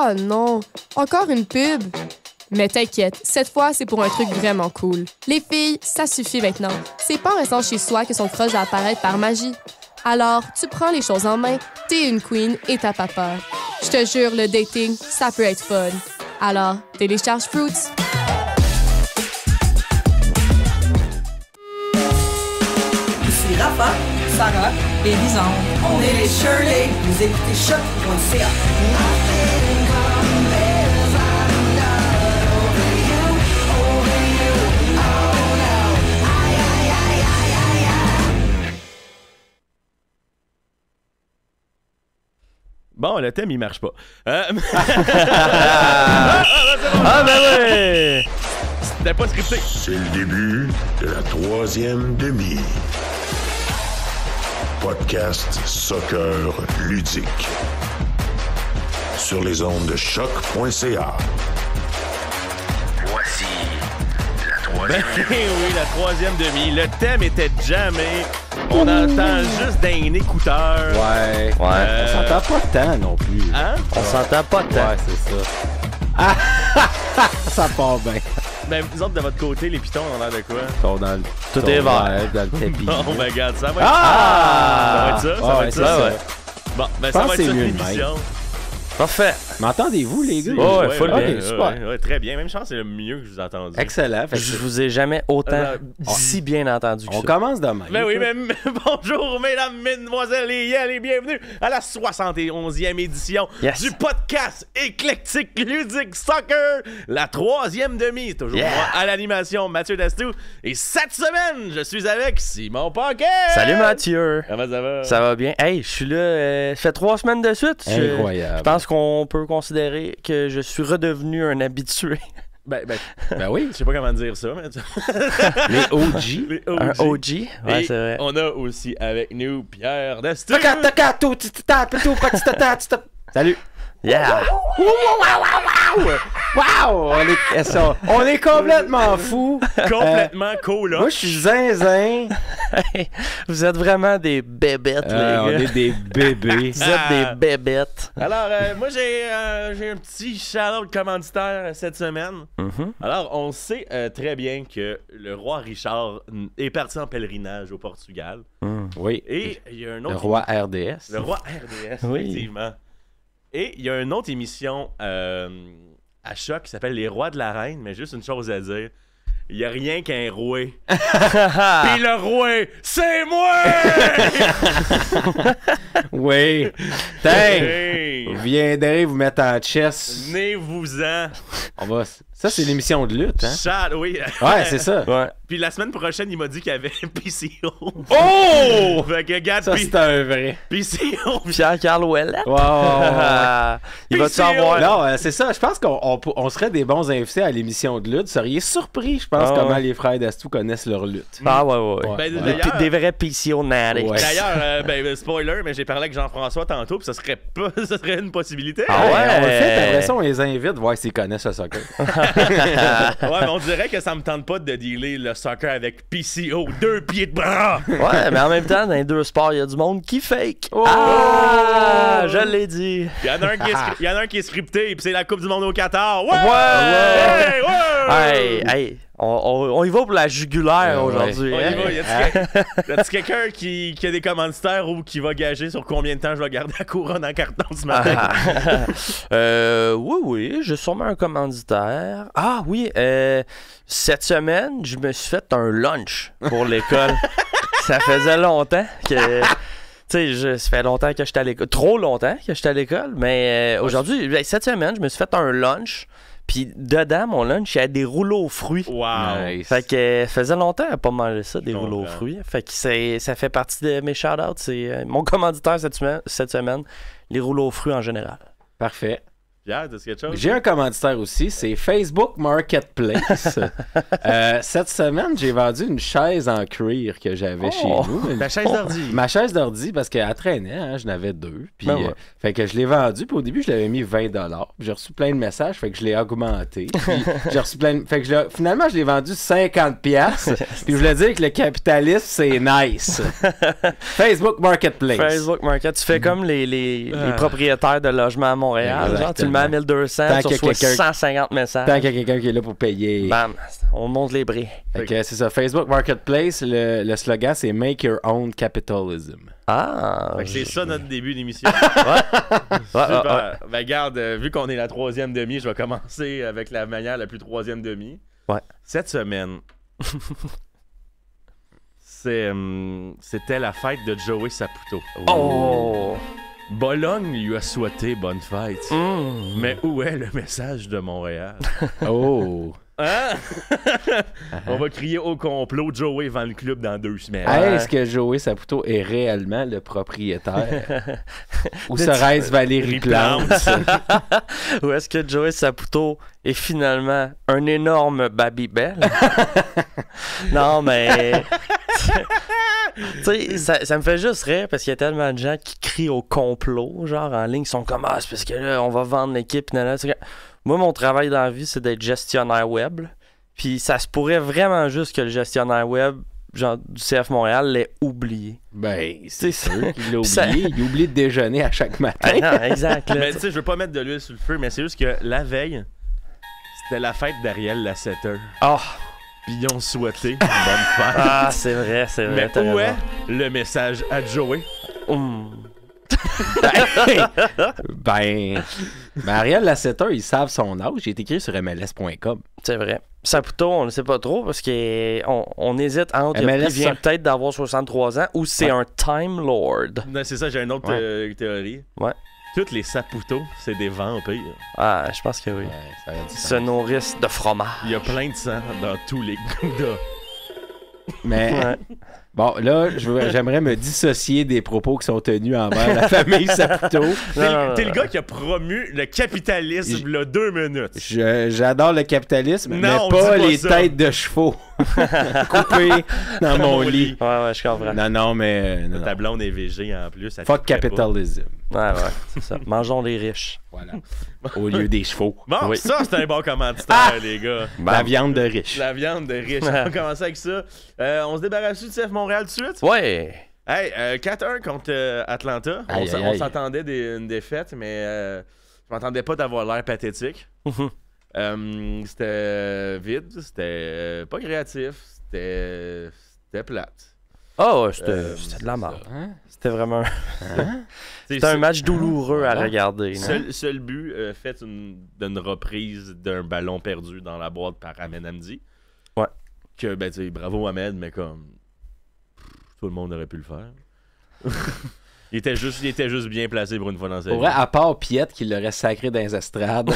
Oh non, encore une pub. Mais t'inquiète, cette fois, c'est pour un truc vraiment cool. Les filles, ça suffit maintenant. C'est pas en restant chez soi que son crush va apparaître par magie. Alors, tu prends les choses en main, t'es une queen et t'as pas peur. Je te jure, le dating, ça peut être fun. Alors, télécharge Fruits. Ici Rafa, Sarah et Lisande. On est les Shirley. Vous écoutez choc.ca. Bon, le thème, il marche pas. Ah ben ouais! C'était pas scripté. C'est le début de la troisième demi. Podcast soccer ludique. Sur les ondes de choc.ca. Voici la troisième Oui, la troisième demi. Le thème était jamais. On entend juste d'un écouteur. Ouais. On s'entend pas tant non plus. Hein? On s'entend pas tant. Ouais, c'est ça. Ah! Ça part bien. Ben, vous autres, de votre côté, les pitons, on a l'air de quoi? Ils sont dans le... Tout sont est vert. dans le tapis. Bon, ben, regarde, ça va être Ah! ça. Ça va être ça. ouais. Bon, ben, Je ça pense va que être c'est ça mieux de l'émission. Parfait. M'entendez-vous, les gars? Ouais, full ok, bien. super. Ouais, très bien. Même chance, c'est le mieux que je vous ai entendu. Excellent. Fait que Je vous ai jamais autant si bien entendu que on ça. commence demain. Ben oui, bonjour mesdames, mesdemoiselles et bienvenue à la 71e édition du podcast éclectique ludique soccer, la troisième demi. Toujours moi à l'animation, Mathieu Dastou. Et cette semaine, je suis avec Simon Paquet. Salut Mathieu. Comment ça va? Ça va bien. Hey, je suis là, ça fait 3 semaines de suite. Incroyable. Je pense qu'on peut considérer que je suis redevenu un habitué. Ben oui. Je sais pas comment dire ça, mais... Les OG. Les Un OG. Ouais, Et c'est vrai. on a aussi avec nous Pierre Dastou. Salut. Yeah! Wow! On est complètement fous. Complètement cool, Moi, je suis zinzin. Hey, vous êtes vraiment des bébêtes, les gars. On est des bébés. Vous êtes des bébêtes. Alors, moi, j'ai un petit shout-out commanditaire cette semaine. Alors, on sait très bien que le roi Richard est parti en pèlerinage au Portugal. Oui. Et il y a un autre... Le roi RDS. Le roi RDS, Oui. effectivement. Et il y a une autre émission à Choc qui s'appelle Les Rois de la Reine, mais juste une chose à dire. Il n'y a rien qu'un roi. Puis le roi, c'est moi! Oui. Hey! Vous viendrez vous mettre en chess. Venez-vous-en. On va... Ça, c'est l'émission de lutte, hein? Chat, oui. Ouais, c'est ça. Ouais. Puis la semaine prochaine, il m'a dit qu'il y avait PCO. Oh! Fait que, regarde, Ça, c'est un vrai. PCO. Pierre-Carl Ouellet. Wow. Il va-tu avoir... Non, c'est ça. Je pense qu'on serait des bons invités à l'émission de lutte. Vous seriez surpris, je pense, comment les frères Dastou connaissent leur lutte. Ah ouais. Ben, Des, d'ailleurs- des vrais PCO natives. Ouais. D'ailleurs, spoiler, mais j'ai parlé avec Jean-François tantôt, puis ça serait une possibilité. Ah ouais? On le fait, après ça, on les invite, voir s'ils connaissent le soccer. Ouais, mais on dirait que ça me tente pas de dealer le soccer avec PCO, 2 pieds de bras. Ouais, mais en même temps, dans les deux sports, il y a du monde qui fake. Oh! Ah! Je l'ai dit. Il y en a un qui est scripté, puis c'est la Coupe du Monde au Qatar. Ouais! Ouais! Hey, ouais! Hey, on y va pour la jugulaire aujourd'hui. On y hein? va. Y a-t-il quelqu'un qui a des commanditaires ou qui va gager sur combien de temps je vais garder la couronne en carton ce matin? Oui, j'ai sûrement un commanditaire. Ah oui, cette semaine, je me suis fait un lunch pour l'école. Ça faisait longtemps que... Tu sais, ça fait longtemps que j'étais à l'école. Trop longtemps que j'étais à l'école. Mais aujourd'hui, cette semaine, je me suis fait un lunch. Puis dedans, mon lunch, il y a des rouleaux aux fruits. Wow! Nice. Fait que ça faisait longtemps à pas manger ça, des Je rouleaux aux comprends. fruits. Fait que ça fait partie de mes shout-outs. C'est mon commanditaire cette semaine, les rouleaux aux fruits en général. Parfait. Pierre, t'as quelque chose? J'ai un commanditaire aussi, c'est Facebook Marketplace. Cette semaine, j'ai vendu une chaise en cuir que j'avais chez nous. La chaise d'ordi. Ma chaise d'ordi, parce qu'elle traînait, hein, je n'avais 2. Puis, Ben ouais. fait que je l'ai vendue, puis au début, je l'avais mis 20$. Puis j'ai reçu plein de messages, fait que je l'ai augmenté. Puis j'ai reçu plein de... Fait que finalement, je l'ai vendu 50$. Puis je voulais dire que le capitalisme, c'est nice. Facebook Marketplace. Facebook Market, tu fais comme les propriétaires de logements à Montréal. Exactement. Genre, tu le mets à 1200, Tant tu qu'il y a reçois quelqu'un- 150 messages. Tant qu'il y a quelqu'un qui est là pour payer. Bam, on monte les bris. Fait que c'est ça. Facebook Marketplace, le slogan, c'est Make Your Own Capitalism. Ah! Fait que c'est ça notre début d'émission. Ouais. Ben garde, vu qu'on est la troisième demi, je vais commencer avec la manière la plus troisième demi. Ouais. Cette semaine, c'était la fête de Joey Saputo. Oh! Bologne lui a souhaité bonne fête. Mais où est le message de Montréal? Oh! Hein? On va crier au complot, Joey vend le club dans 2 semaines. Est-ce que Joey Saputo est réellement le propriétaire? Ou serait-ce Valérie Plante? Ou est-ce que Joey Saputo est finalement un énorme Babybel? Non, mais... Tu sais, ça me fait juste rire parce qu'il y a tellement de gens qui crient au complot, genre en ligne, ils sont comme « Ah, c'est parce que là, on va vendre l'équipe. » Moi, mon travail dans la vie, c'est d'être gestionnaire web. Puis ça se pourrait vraiment juste que le gestionnaire web, genre du CF Montréal, l'ait oublié. Ben, C'est c'est sûr qu'il l'a oublié. Il oublie de déjeuner à chaque matin. Ah, non, exact. Là, Mais tu sais, je veux pas mettre de l'huile sur le feu, mais c'est juste que la veille, c'était la fête d'Ariel Lasseter. Oh, Puis ils ont souhaité une bonne fête. ah, c'est vrai, c'est vrai. Mais t'as où est raison. le message à Joey? Ben, Ariel Lasseter, ils savent son âge. Il est écrit sur MLS.com. C'est vrai. Saputo, on ne sait pas trop parce qu'on hésite entre MLS, il vient ça. peut-être d'avoir 63 ans ou c'est un Time Lord. Non, c'est ça, j'ai une autre théorie. Ouais. Toutes les Saputo, c'est des vampires. Ah, je pense que oui. Ça aurait du Ils sens. se nourrissent de fromage. Il y a plein de sang dans tous les goudas. Mais Ouais. bon, là, j'aimerais me dissocier des propos qui sont tenus envers la famille Saputo. T'es le gars qui a promu le capitalisme il y a 2 minutes. J'adore le capitalisme, Non, mais on pas dit pas les ça. têtes de chevaux coupées dans mon lit. Ouais, je comprends. Non, mais... non, Ta non. blonde est végé en plus. ça Fuck te plaît pas. capitalism. Ouais, c'est ça. Mangeons les riches. Voilà. Au lieu des chevaux. Bon, Oui. ça, c'est un bon commanditaire, les gars. La viande de riche. La viande de riche. On va commencer avec ça. On se débarrasse du CF Montréal tout de suite? Ouais. Hey, 4-1 contre Atlanta. Aïe, On aïe, aïe. s'attendait d'une défaite, mais je m'attendais pas d'avoir l'air pathétique. C'était vide, c'était pas créatif, c'était plate. Oh, ouais, c'était de la merde. Hein? C'était vraiment... C'était un match douloureux à regarder. Non? Seul but fait d'une reprise d'un ballon perdu dans la boîte par Ahmed Hamdi. Ouais. Que, ben, tu sais, bravo Ahmed, mais comme... tout le monde aurait pu le faire. il était juste bien placé pour une fois dans sa Pour vie. vrai, à part Piette qui l'aurait sacré dans les estrades, tout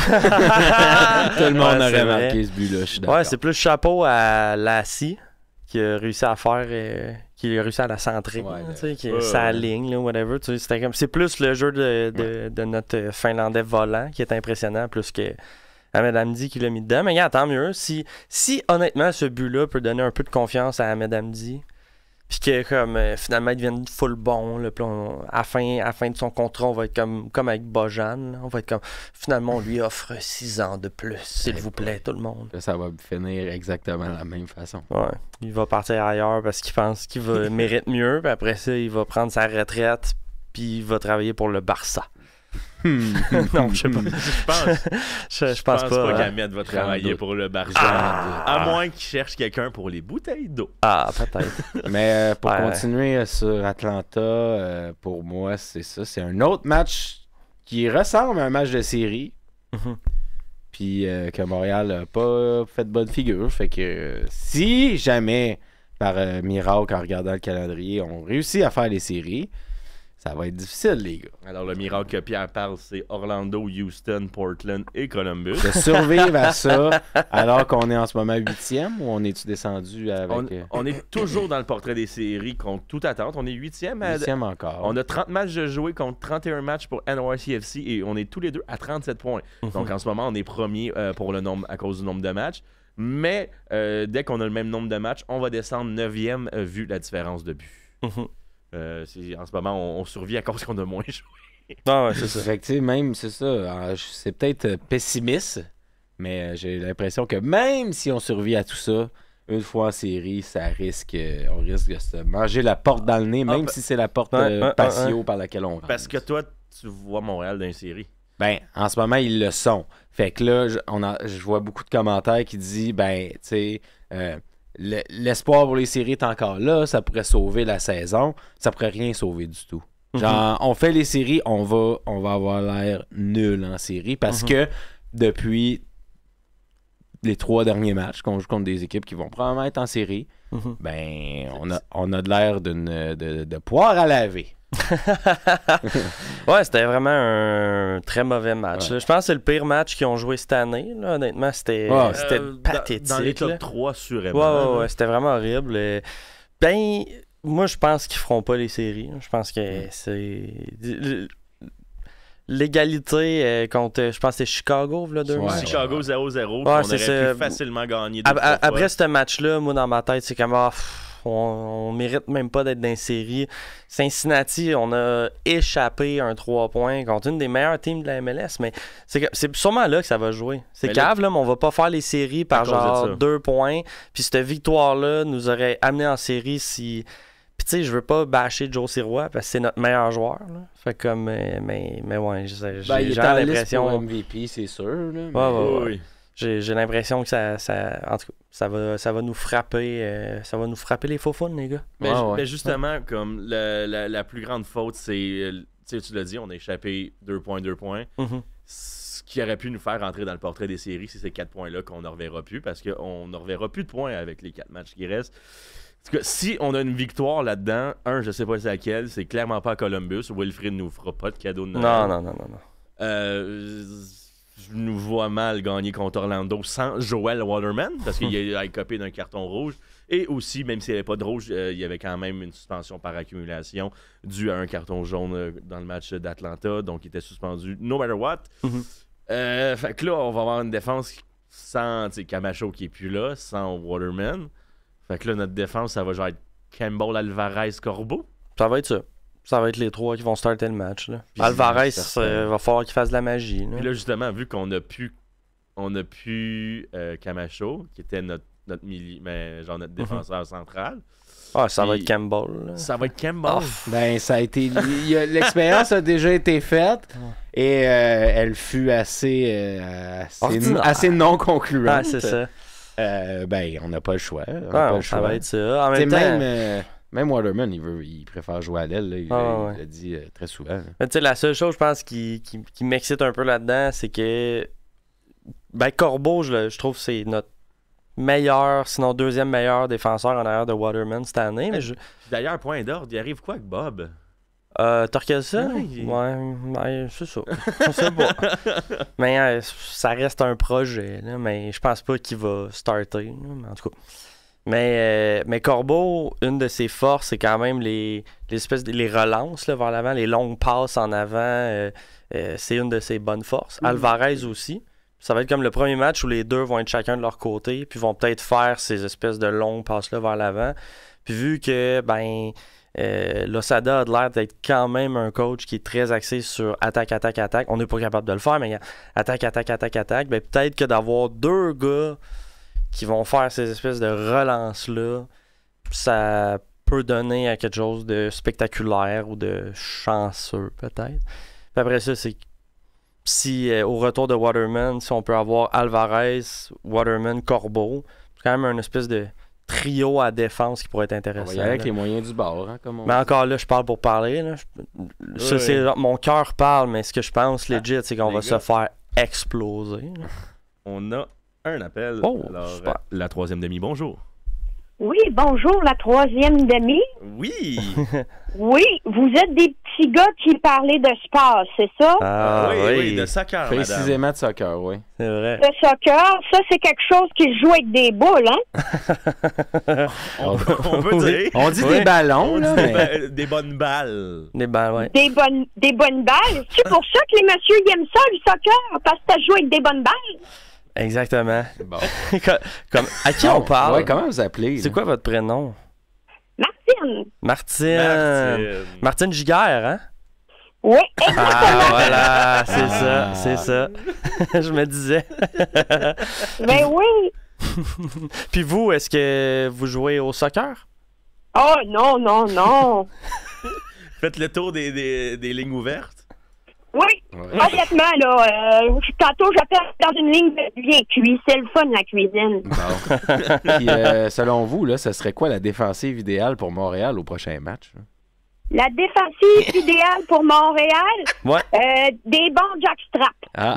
le monde Ouais, c'est aurait vrai. marqué ce but-là, je suis d'accord. Ouais, c'est plus chapeau à Lassie qui a réussi à faire... qui a réussi à la centrer, Ouais, tu sais, qui ouais. sa ligne, là, whatever. Tu sais, c'était comme... C'est plus le jeu de notre Finlandais volant qui est impressionnant, plus que Ahmed Hamdi qui l'a mis dedans. Mais regarde, tant mieux. Si honnêtement, ce but-là peut donner un peu de confiance à Ahmed Hamdi, puis que comme finalement il devienne full bon, là, puis à la fin de son contrat, on va être comme avec Bojan, là, on va être comme finalement on lui offre 6 ans de plus, s'il vous plaît, tout le monde. Là, ça va finir exactement de la même façon. Ouais, il va partir ailleurs parce qu'il pense qu'il mérite mieux, puis après ça, il va prendre sa retraite, puis il va travailler pour le Barça. Non, je sais pas. Je pense pas. pas hein. qu'Ahmed va travailler doute. pour le Barça. À moins qu'il cherche quelqu'un pour les bouteilles d'eau. Ah, peut-être. Mais pour Ouais. continuer sur Atlanta, pour moi, c'est ça. C'est un autre match qui ressemble à un match de série. Mhm. Puis que Montréal n'a pas fait de bonne figure. Fait que si jamais, par miracle, en regardant le calendrier, on réussit à faire les séries, ça va être difficile, les gars. Alors, le miracle que Pierre parle, c'est Orlando, Houston, Portland et Columbus. De survivre à ça alors qu'on est en ce moment 8e ou on est-tu descendu avec On est toujours dans le portrait des séries contre toute attente. On est 8e. 8e encore? On a 30 matchs de jouer contre 31 matchs pour NYCFC et on est tous les deux à 37 points. Donc en ce moment, on est premier pour le nombre à cause du nombre de matchs. Mais dès qu'on a le même nombre de matchs, on va descendre 9e vu la différence de but. Mhm. En ce moment, on survit à cause qu'on a moins joué. Ah ouais, c'est ça. Fait que, tu sais, même, c'est ça. C'est peut-être pessimiste, mais j'ai l'impression que même si on survit à tout ça, une fois en série, on risque de se manger la porte dans le nez, même si c'est la porte patio par laquelle on rentre. Parce que toi, tu vois Montréal dans une série. Ben, en ce moment, ils le sont. Fait que là, je vois beaucoup de commentaires qui disent, ben, tu sais, l'espoir pour les séries est encore là, ça pourrait sauver la saison, ça pourrait rien sauver du tout. Genre, on fait les séries, on va avoir l'air nul en série parce que depuis les 3 derniers matchs qu'on joue contre des équipes qui vont probablement être en série, ben, on a de l'air de poire à laver. Ouais, c'était vraiment un très mauvais match. Je pense que c'est le pire match qu'ils ont joué cette année. Là. Honnêtement, c'était pathétique. Dans les top 3, sûrement. Ouais, c'était vraiment horrible. Ben, moi, je pense qu'ils feront pas les séries. Je pense que c'est... L'égalité contre, je pense que c'était Chicago, là, 2 matchs. Chicago 0-0, on aurait pu facilement gagner. Après ce match-là, moi, dans ma tête, c'est comme... on mérite même pas d'être dans les séries. Cincinnati, on a échappé un 3 points contre une des meilleures teams de la MLS, mais c'est sûrement là que ça va jouer. C'est cave, là, mais on va pas faire les séries par genre 2 points. Puis cette victoire-là nous aurait amené en série si... Puis tu sais, je veux pas bâcher Joe Sirois parce que c'est notre meilleur joueur. Là. Fait comme... Mais ouais, j'ai l'impression... Pour MVP, c'est sûr. Là, mais... Oui. J'ai l'impression que ça en tout cas, ça va nous frapper ça va nous frapper les faux fun, les gars. Mais justement, comme la plus grande faute, c'est, tu l'as dit, on a échappé 2 points. Ce qui aurait pu nous faire rentrer dans le portrait des séries, c'est ces 4 points-là qu'on ne reverra plus, parce qu'on ne reverra plus de points avec les 4 matchs qui restent. En tout cas, si on a une victoire là-dedans, je sais pas c'est laquelle, c'est clairement pas à Columbus. Wilfrid nous fera pas de cadeau de Noël. Non. Je nous vois mal gagner contre Orlando sans Joel Waterman parce qu'il a écopé d'un carton rouge. Et aussi, même s'il n'y avait pas de rouge, il y avait quand même une suspension par accumulation due à un carton jaune dans le match d'Atlanta. Donc, il était suspendu no matter what. Fait que là, on va avoir une défense sans Camacho qui est plus là, sans Waterman. Fait que là, notre défense, ça va genre être Campbell, Alvarez, Corbeau. Ça va être ça. Ça va être les 3 qui vont starter le match. Là. Alvarez, va falloir qu'il fasse de la magie. Là. Puis là, justement, vu qu'on a pu Camacho, qui était notre défenseur central. Ça va être Campbell. Là. Ça va être Campbell. Ben, ça a été... L'expérience a déjà été faite et elle fut assez non concluante. C'est ça. Ben, on n'a pas le choix. Ça va être ça. En même temps... Même Waterman, il préfère jouer à l'aile. Il l'a dit très souvent. Mais tu sais, la seule chose, je pense, qui m'excite un peu là-dedans, c'est que Corbeau, je trouve que c'est notre meilleur, sinon 2e meilleur défenseur en arrière de Waterman cette année. Mais D'ailleurs, point d'ordre, il arrive quoi avec Bob? Torkelson? Ouais, c'est ça. Je sais pas. Mais ça reste un projet, là, mais je pense pas qu'il va starter. Là, mais en tout cas... Mais Corbeau, une de ses forces, c'est quand même les relances là, vers l'avant, les longues passes en avant. C'est une de ses bonnes forces. Alvarez aussi. Ça va être comme le premier match où les deux vont être chacun de leur côté, puis vont peut-être faire ces espèces de longues passes-là vers l'avant. Puis vu que Losada a l'air d'être quand même un coach qui est très axé sur attaque. On n'est pas capable de le faire, mais attaque. Peut-être que d'avoir 2 gars qui vont faire ces espèces de relances-là, ça peut donner à quelque chose de spectaculaire ou de chanceux, peut-être. Puis après ça, c'est si au retour de Waterman, si on peut avoir Alvarez, Waterman, Corbeau, c'est quand même une espèce de trio à défense qui pourrait être intéressant. On va y aller avec les moyens du bord, comme mais encore là, je parle pour parler. Là. Mon cœur parle, mais ce que je pense, legit, c'est qu'on va se faire exploser. Là. On a un appel. Alors, la 3e demi, bonjour. Oui, bonjour, la 3e demi. Oui. Oui, vous êtes des petits gars qui parlaient de sport, c'est ça? Oui, de soccer, précisément madame. De soccer, oui. C'est vrai. De soccer, ça, c'est quelque chose qui se joue avec des boules, hein? on peut dire. On dit des ballons, on là. dit des bonnes balles. Des balles, oui. Des bonnes balles. C'est pour ça que les messieurs ils aiment ça, le soccer, parce que ça joue avec des bonnes balles. Exactement. Bon. Comme, à qui on parle? Ouais, comment vous appelez? C'est quoi votre prénom? Martine. Martine Giguère, hein? Oui, exactement. Voilà, c'est ça. Je me disais. Ben oui. Puis vous, est-ce que vous jouez au soccer? Oh, non. Faites le tour des lignes ouvertes. Oui, Honnêtement, là, tantôt, j'appelle dans une ligne de bien cuit. C'est le fun, la cuisine. Bon. Puis, selon vous, là, ce serait quoi la défensive idéale pour Montréal au prochain match? La défensive idéale pour Montréal, des bons jackstraps. Ah,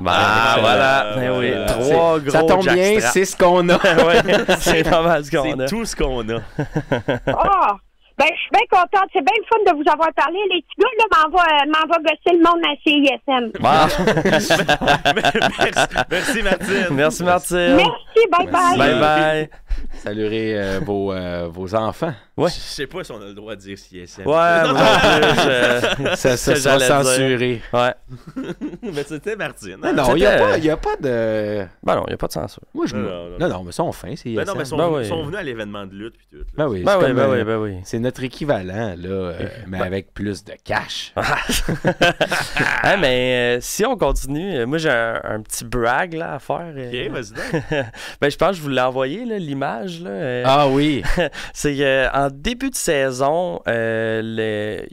voilà. Ben oui. 3 gros ça tombe bien, jackstraps. c'est ce qu'on a. Ouais, c'est pas mal ce qu'on a. C'est tout ce qu'on a. Ah! Ben, je suis bien contente. C'est bien le fun de vous avoir parlé. Les petits gars, là, m'en va gosser le monde à CISM. Merci, Martine. Merci, Martine. Merci, bye-bye. Bye-bye. Saluerez vos enfants. Ouais. Je sais pas si on a le droit de dire CSM. Ouais, Ça sera censuré. Ouais. Mais c'était Martine. Non, il n'y a pas de... Ben non, il n'y a pas de censure. Moi, Non, mais ils sont fins, c'est Ben non, mais ils sont venus à l'événement de lutte. Puis tout, Ben oui, Ben oui. c'est notre équivalent, là, mais avec plus de cash. Hein, mais si on continue, moi j'ai un petit brag là, à faire. Ok, vas-y donc. Ben, je pense que je vous l'ai envoyé, là, l'image. Là, Ah oui! C'est qu'en début de saison, il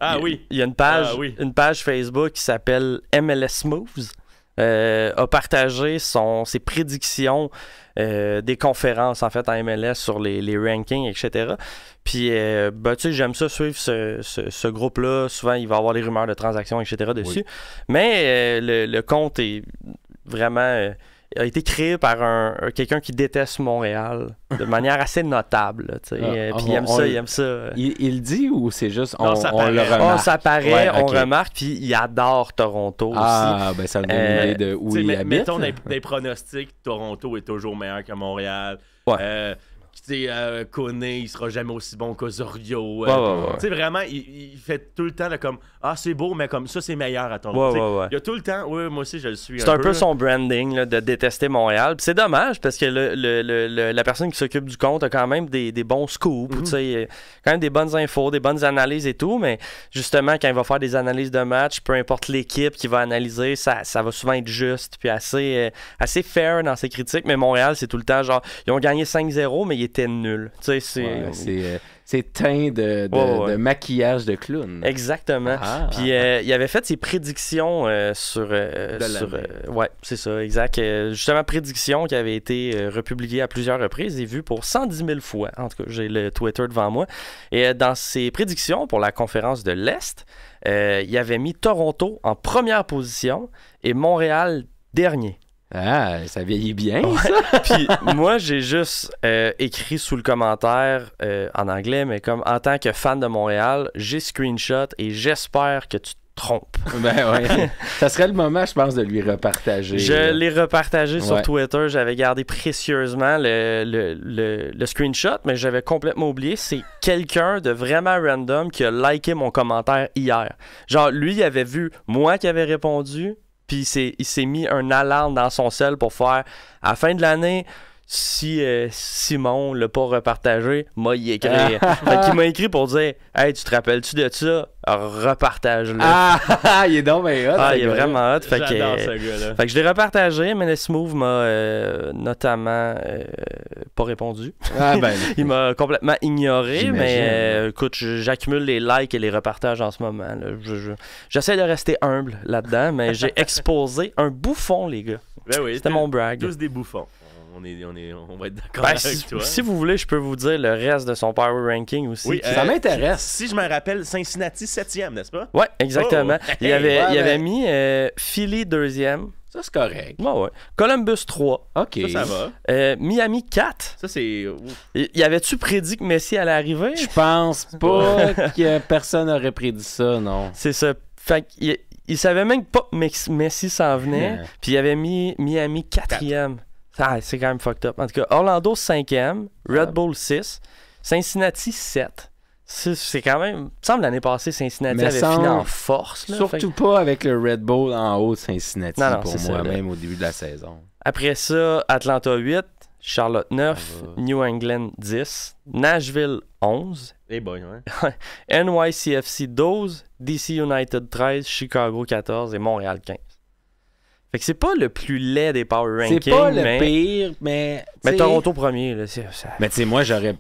y a une page Facebook qui s'appelle MLS Moves. A partagé ses prédictions des conférences en fait en MLS sur les rankings, etc. Puis, tu sais, j'aime ça suivre ce groupe-là. Souvent, il va y avoir des rumeurs de transactions, etc. dessus. Oui. Mais le compte est vraiment... a été créé par quelqu'un qui déteste Montréal de manière assez notable. Puis il aime ça. Il dit ou c'est juste on le remarque? Ça paraît, on remarque, puis il adore Toronto aussi. Ah, ben ça me donne une idée de où il habite. Mettons des pronostics, Toronto est toujours meilleur que Montréal. Ouais. Kone, il sera jamais aussi bon qu'Osorio. Ouais. Tu sais, vraiment, il fait tout le temps comme c'est beau, mais comme ça, c'est meilleur à Toronto. Ouais. Il y a tout le temps, moi aussi, je le suis. C'est un peu son branding là, de détester Montréal. Puis c'est dommage parce que la personne qui s'occupe du compte a quand même des bons scoops, tu sais, quand même des bonnes infos, des bonnes analyses et tout. Mais justement, quand il va faire des analyses de match, peu importe l'équipe qu'il va analyser, ça va souvent être juste puis assez fair dans ses critiques. Mais Montréal, c'est tout le temps genre, ils ont gagné 5-0, mais ils étaient nuls. Tu sais, c'est teint de maquillage de clown. Exactement. Puis il avait fait ses prédictions sur c'est ça, exact. Justement, prédictions qui avaient été republiées à plusieurs reprises et vues pour 110 000 fois. En tout cas, j'ai le Twitter devant moi. Et dans ses prédictions pour la conférence de l'Est, il avait mis Toronto en première position et Montréal dernier. Ah, ça vieillit bien, ça! Puis moi, j'ai juste écrit sous le commentaire en anglais, mais comme en tant que fan de Montréal, j'ai screenshot et j'espère que tu te trompes. Ben ouais. Ça serait le moment, je pense, de lui repartager. Je l'ai repartagé sur Twitter. J'avais gardé précieusement le screenshot, mais j'avais complètement oublié. C'est quelqu'un de vraiment random qui a liké mon commentaire hier. Genre, lui, il avait vu moi qui avais répondu. Puis il s'est mis un alarme dans son cell pour faire à la fin de l'année, si Simon l'a pas repartagé, moi il écrit. Il m'a écrit pour dire hey, tu te rappelles-tu de ça? Repartage-le. Il est donc bien hot. Il est vraiment hot. J'adore ce gars-là. Fait que je l'ai repartagé, mais le Smooth m'a notamment pas répondu. Il m'a complètement ignoré, mais écoute, j'accumule les likes et les repartages en ce moment. Là. J'essaie de rester humble là-dedans, mais j'ai exposé un bouffon, les gars. Ben oui, c'était mon brag. Tous des bouffons. On va être d'accord avec toi. Si vous voulez, je peux vous dire le reste de son power ranking aussi. Oui, ça m'intéresse. Si je me rappelle, Cincinnati 7e, n'est-ce pas? Oui, exactement. Il avait mis Philly 2e. Ça, c'est correct. Ouais. Columbus 3. OK. Ça va. Miami 4. Ça, c'est... Y avait-tu prédit que Messi allait arriver? Je pense pas que personne n'aurait prédit ça, non. C'est ça. Fait qu'il savait même pas que Messi s'en venait. Puis il avait mis Miami 4e. C'est quand même fucked up. En tout cas, Orlando 5e, Red Bull 6, Cincinnati 7. C'est quand même... Il me semble l'année passée, Cincinnati avait fini en force. Là, surtout pas avec le Red Bull en haut de Cincinnati non, pour moi, même au début de la saison. Après ça, Atlanta 8, Charlotte 9, New England 10, Nashville 11, NYCFC 12, DC United 13, Chicago 14 et Montréal 15. Fait que c'est pas le plus laid des power rankings. C'est pas le pire, mais... Mais Toronto premier, là, Mais tu sais, moi, j'aurais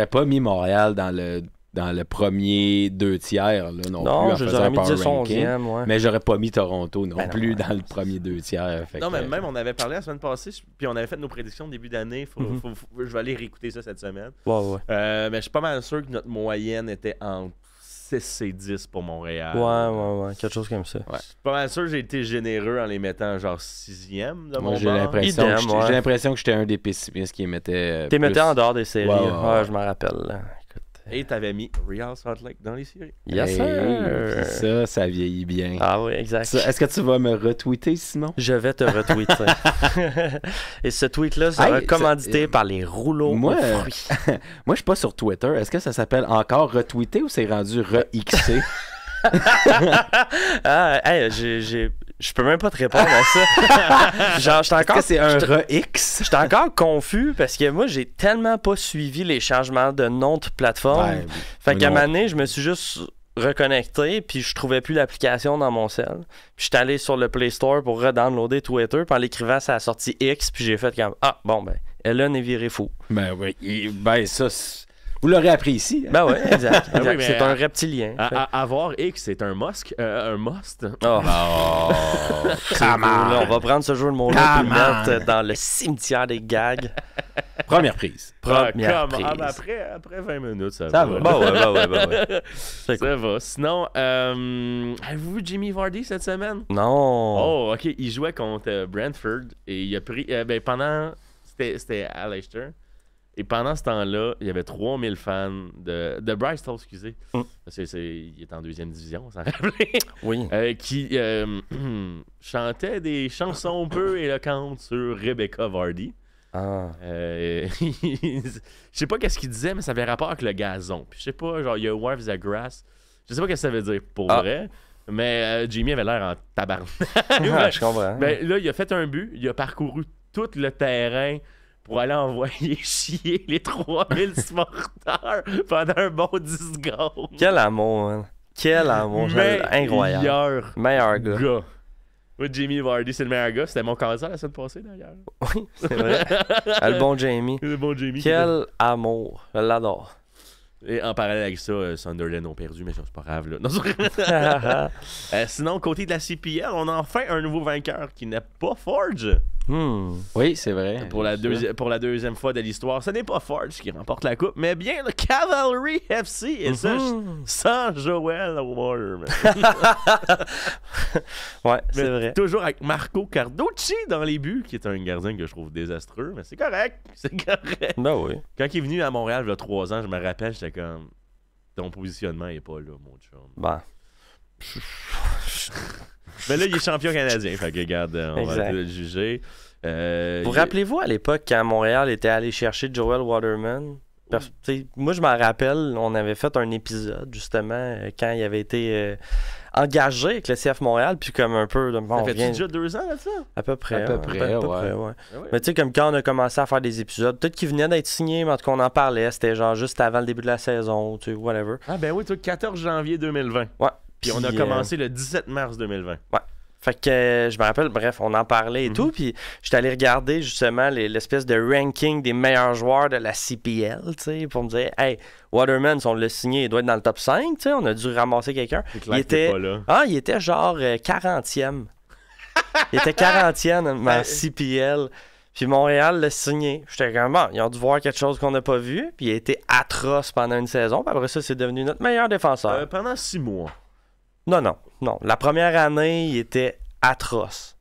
pas mis Montréal dans dans le premier 2 tiers là, non Non, plus. En je les faisant aurais un mis power 10 ranking. 11e, ouais. Mais j'aurais pas mis Toronto non Ben plus non, dans le premier 2 tiers. Fait Non, que, mais même, on avait parlé la semaine passée, puis on avait fait nos prédictions début d'année. Je vais aller réécouter ça cette semaine. Ouais. Mais je suis pas mal sûr que notre moyenne était entre 6 et 10 pour Montréal. Ouais. Quelque chose comme ça. Je suis pas mal sûr que j'ai été généreux en les mettant genre 6e de moi, mon j'ai bord. l'impression que j'étais un des pessimistes qui mettait. T'es mettais en dehors des séries. Ouais. Je m'en rappelle. Là. Écoute, Et t'avais mis Real Salt Lake dans les séries. Yes, Hey, ça vieillit bien. Ah oui, exact. Est-ce que tu vas me retweeter, Simon? Je vais te retweeter. Et ce tweet-là sera commandité par les rouleaux aux fruits. Moi, je suis pas sur Twitter. Est-ce que ça s'appelle encore retweeter ou c'est rendu re-xer? Je peux même pas te répondre à ça. Genre, Est-ce que c'est un re-x? J'étais encore confus parce que moi, j'ai tellement pas suivi les changements de nom de plateforme. Ouais, fait qu'à un moment donné, je me suis juste reconnecté, puis je trouvais plus l'application dans mon cell. Puis j'étais allé sur le Play Store pour redownloader Twitter, puis en l'écrivant, ça a sorti X, puis j'ai fait comme « Ah, bon, ben, Elon est viré fou. » Ben oui, ça... Vous l'aurez appris ici. Hein? Ben oui, exact. Oui, mais c'est un reptilien. Avoir X, c'est un must. Un must. Oh. Come on. Là, on va prendre ce jeu de mots-là et le mettre dans le cimetière des gags. Première prise. Première prise. Après 20 minutes, ça Ça va. va. Ouais. Ça va. Sinon, avez-vous vu Jimmy Vardy cette semaine? Non. Oh, OK. Il jouait contre Brentford et il a pris... pendant... C'était à Leicester. Et pendant ce temps-là, il y avait 3000 fans de Bristol, excusez. Il est en 2e division, on s'en rappelait. Oui. Qui chantaient des chansons peu éloquentes sur Rebecca Vardy. Ah. Je sais pas qu'est-ce qu'il disait, mais ça avait rapport avec le gazon. Puis je sais pas, genre, il y a Warf the Grass. Je sais pas qu'est-ce que ça veut dire pour vrai. Mais Jimmy avait l'air en tabarnak. Je comprends. Ben, là, il a fait un but. Il a parcouru tout le terrain pour aller envoyer chier les 3000 supporters pendant un bon 10 secondes. Quel amour, man. Quel amour. Incroyable. Meilleur gars. Moi, Jamie Vardy, c'est le meilleur gars. C'était mon candidat la semaine passée, d'ailleurs. Oui, c'est vrai. Le bon Jamie. Le bon Jamie. Quel amour. Je l'adore. Et en parallèle avec ça, Sunderland ont perdu, mais c'est pas grave. Là. Sinon, côté de la CPL, on a enfin un nouveau vainqueur qui n'est pas Forge. Oui, c'est vrai. Pour la deuxième fois de l'histoire, ce n'est pas Forge qui remporte la coupe, mais bien le Cavalry FC. Et ça, sans Joel Waterman. Ouais, c'est vrai. Toujours avec Marco Carducci dans les buts, qui est un gardien que je trouve désastreux, mais c'est correct. C'est correct. Ben oui. Quand il est venu à Montréal il y a 3 ans, je me rappelle, j'étais comme... Ton positionnement n'est pas là, mon chum. Ben. Mais là, il est champion canadien. Fait que, regarde, on va le juger. Vous rappelez-vous à l'époque quand Montréal était allé chercher Joel Waterman? Moi, je m'en rappelle, on avait fait un épisode, justement, quand il avait été engagé avec le CF Montréal, puis comme un peu... Ça fait déjà 2 ans, là-dessus? À peu près, ouais. Ah ouais. Mais tu sais, comme quand on a commencé à faire des épisodes, peut-être qu'il venait d'être signé, mais en tout cas, on en parlait, c'était genre juste avant le début de la saison, tu sais, whatever. Ah ben oui, toi, 14 janvier 2020. Ouais. Puis on a commencé le 17 mars 2020. Ouais. Fait que je me rappelle, bref, on en parlait et tout, puis j'étais allé regarder justement l'espèce de ranking des meilleurs joueurs de la CPL, tu sais, pour me dire, hey, Waterman, si on l'a signé, il doit être dans le top 5, tu sais, on a dû ramasser quelqu'un. Il était pas là. Il était genre 40e. Il était 40e en CPL. Puis Montréal l'a signé. J'étais comme, bon, ils ont dû voir quelque chose qu'on n'a pas vu, puis il a été atroce pendant une saison, puis après ça, c'est devenu notre meilleur défenseur. Pendant 6 mois. Non. La première année, il était atroce.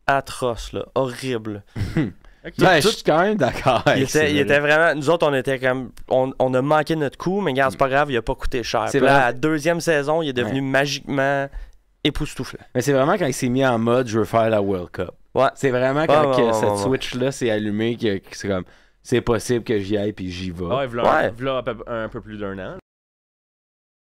Atroce, là. Horrible. Je suis quand même d'accord avec ça. Il était vraiment... Nous autres, on était comme... On a manqué notre coup, mais regarde, c'est pas grave, il a pas coûté cher. Puis là, la deuxième saison, il est devenu magiquement époustouflant. Mais c'est vraiment quand il s'est mis en mode « je veux faire la World Cup ». Ouais. C'est vraiment quand cette switch-là s'est allumée que c'est comme... c'est possible que j'y aille puis j'y vais. Ouais, v'là un peu plus d'1 an.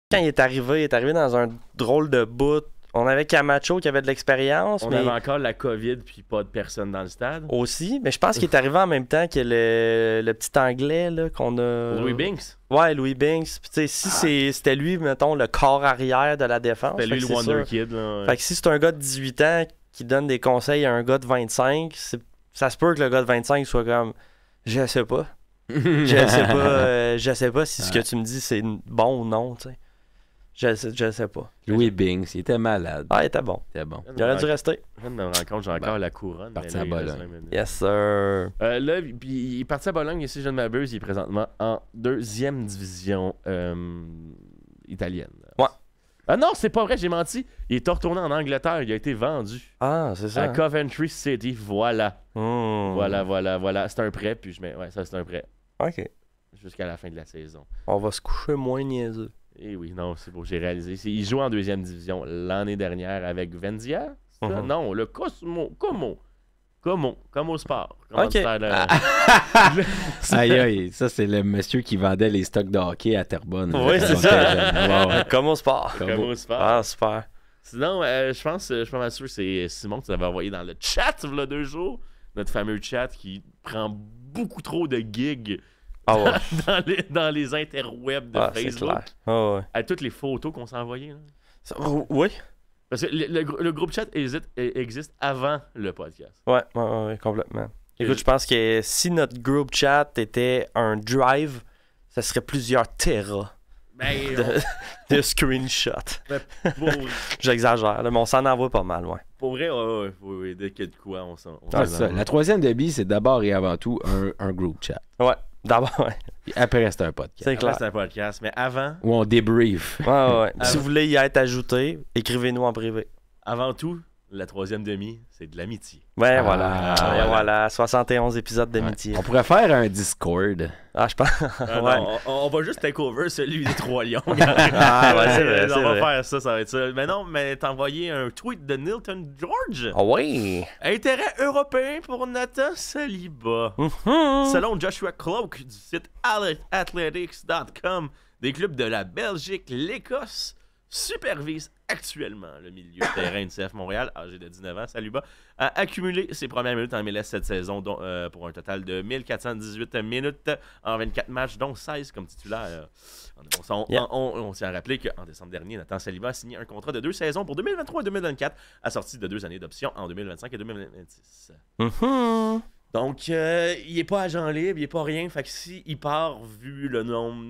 Quand il est arrivé dans un drôle de bout. On avait Camacho qui avait de l'expérience. On avait encore la COVID puis pas de personne dans le stade. Aussi, mais je pense qu'il est arrivé en même temps que le petit Anglais là, qu'on a... Louis Binks. Ouais, Louis Binks. Puis, si c'était lui, mettons, le corps arrière de la défense. C'était lui le Wonder Kid. Là, ouais. Fait que si c'est un gars de 18 ans qui donne des conseils à un gars de 25, ça se peut que le gars de 25 soit comme... Je sais pas. Je sais pas si ce que tu me dis, c'est bon ou non, tu sais. Je sais pas. Louis Binks, il était malade. Ah, il était bon. Il était bon. Il aurait dû rester. Je me rends compte, j'ai encore la couronne. Parti mais là, à il Bologne. reste même- Yes, sir. Là, puis il est parti à Bologne, et si je ne m'abuse, il est présentement en 2e division italienne. Ouais. Ah non, c'est pas vrai, j'ai menti. Il est retourné en Angleterre, il a été vendu Ah, c'est ça. à Coventry City. Voilà. Hmm. Voilà. C'est un prêt, puis je mets. Ouais, ça, c'est un prêt. OK. Jusqu'à la fin de la saison. On va se coucher moins niaiseux. Et oui, non, c'est beau, j'ai réalisé. Il joue en 2e division l'année dernière avec Vendia. C'est ça? Mhm. Non, le Como Sport. Ok. Aïe, ça, c'est le monsieur qui vendait les stocks de hockey à Terrebonne. Oui, c'est ça. Comme au sport. Como Sport. Ah, super. Sinon, je pense, je suis pas mal sûr que c'est Simon que tu avais envoyé dans le chat il y a 2 jours. Notre fameux chat qui prend beaucoup trop de gigs Ah ouais. dans les interwebs de Ah, c'est Facebook. clair. Ah ouais. À toutes les photos qu'on s'est envoyées. Là. Oui. Parce que le groupe chat existe avant le podcast. Ouais, complètement. Écoute, je pense que si notre group chat était un drive, ça serait plusieurs terras Ben, de screenshots. pour, J'exagère, là, mais on s'en envoie pas mal, ouais. pour vrai, oui, dès qu'il y a de quoi, on s'en Ah, c'est ça. La 3e demi, c'est d'abord et avant tout un group chat. Ouais, d'abord, ouais. Puis après, c'est un podcast. C'est Après, clair. c'est un podcast, mais avant Où on débrief. Ouais. Si vous voulez y être ajouté, écrivez-nous en privé. tout, la 3e demi, c'est de l'amitié. Ouais, Ah, voilà. voilà. Voilà. 71 épisodes d'amitié. On pourrait faire un Discord. Ah, je pense. Ah, Ouais. non, on va juste take over celui des 3 lions. Ah, ouais, c'est vrai, On c'est va vrai. faire ça, ça va être ça. Mais non, mais t'as envoyé un tweet de Nilton George. Ah oui. Intérêt européen pour Nathan Saliba. Mhm. Selon Joshua Cloak du site athletics.com, des clubs de la Belgique, l'Écosse supervisent actuellement le milieu de terrain du CF Montréal, âgé de 19 ans, Saliba, a accumulé ses premières minutes en MLS cette saison pour un total de 1418 minutes en 24 matchs, dont 16 comme titulaire. On s'est rappelé qu'en décembre dernier, Nathan Saliba a signé un contrat de 2 saisons pour 2023 et 2024, assorti de 2 années d'option en 2025 et 2026. Mhm. Donc, il est pas agent libre, il est pas rien. Fait que si il part, vu le nombre,